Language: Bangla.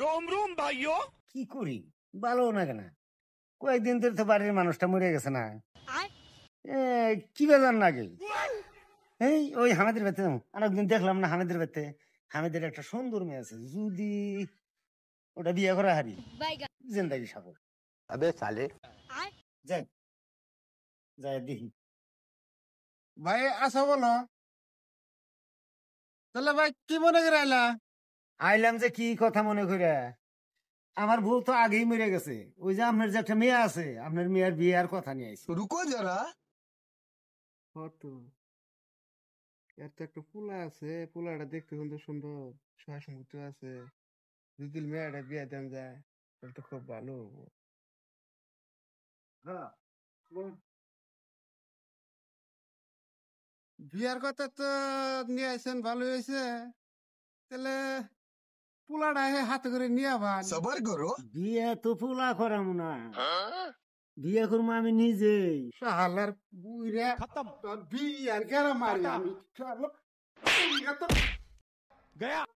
रोम रोम भाइयों কি করি ভালো না কেন কয়েকদিন ধরে তো বাড়ির মানুষটা মরে গেছে না কি বেজার নাকি এই ওই হামেদের বাড়িতে অনেকদিন দেখলাম না হামেদের বাড়িতে হামেদের একটা সুন্দর মেয়ে আছে যদি ওটা বিয়ে করা হারি জিন্দাগি সাগর अबे साले যাই যাই দেখি ভাই আসা বলো তাহলে ভাই কি মনে করে আইলা আইলাম যে কি কথা মনে করে আমার বউ তো আগেই মরে গেছে ওই যে আপনার যে একটা মেয়ে আছে আপনার মেয়ের বিয়ের কথা নিয়ে আইছি রুকো যারা হতো এর তো একটা পোলা আছে পোলাটা দেখতে কিন্তু সুন্দর সহাসমুদ্র আছে যদি মেয়েটা বিয়ে দেন যায় তাহলে তো খুব ভালো হবো। হ্যাঁ বিয়ার কথা তো নিয়ে আসেন ভালো হয়েছে তাহলে পোলাটা হাতে করে নিয়ে ভান সবার করো বিয়ে তো ফুলা করাম না বিয়ে করবো আমি নিজেই শালার বুইরা खत्म বিয়ার গেরা মারি আমি শালা, गया